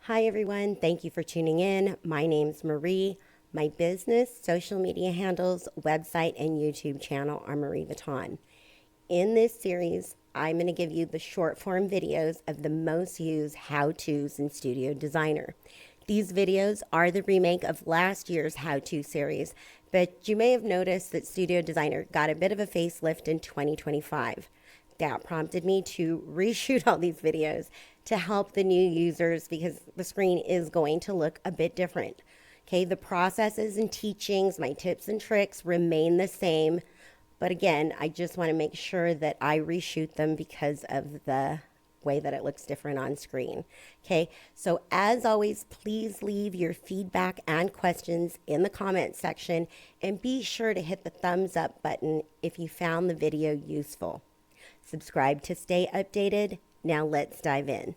Hi everyone, thank you for tuning in. My name's Marie. My business, social media handles, website, and YouTube channel are Mareevuitton. In this series, I'm going to give you the short form videos of the most used how-tos in Studio Designer. These videos are the remake of last year's how-to series, but you may have noticed that Studio Designer got a bit of a facelift in 2025. That prompted me to reshoot all these videos to help the new users because the screen is going to look a bit different. Okay, the processes and teachings, my tips and tricks remain the same. But again, I just want to make sure that I reshoot them because of the way that it looks different on screen. Okay, so as always, please leave your feedback and questions in the comment section and be sure to hit the thumbs up button if you found the video useful. Subscribe to stay updated. Now let's dive in.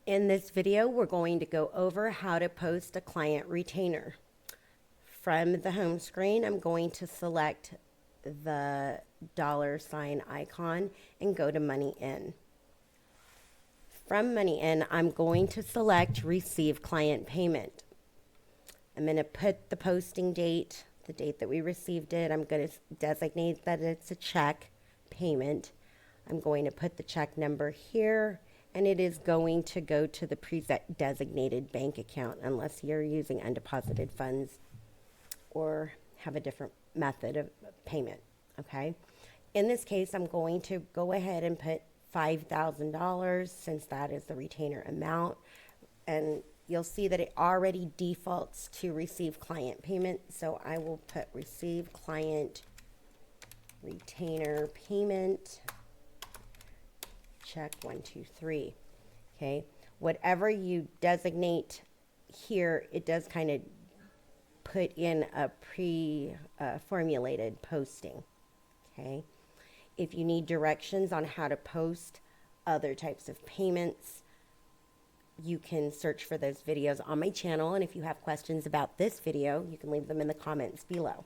In this video, we're going to go over how to post a client retainer. From the home screen, I'm going to select the $ icon and go to Money In. From Money In, I'm going to select Receive Client Payment. I'm going to put the posting date, the date that we received it. I'm going to designate that it's a check payment. I'm going to put the check number here, and it is going to go to the pre-designated bank account unless you're using undeposited funds or have a different method of payment, okay? In this case, I'm going to go ahead and put $5,000 since that is the retainer amount, and you'll see that it already defaults to receive client payment, so I will put receive client retainer payment, check 123, okay? Whatever you designate here, it does kind of put in a pre-formulated posting, okay? If you need directions on how to post other types of payments, you can search for those videos on my channel, and if you have questions about this video, you can leave them in the comments below.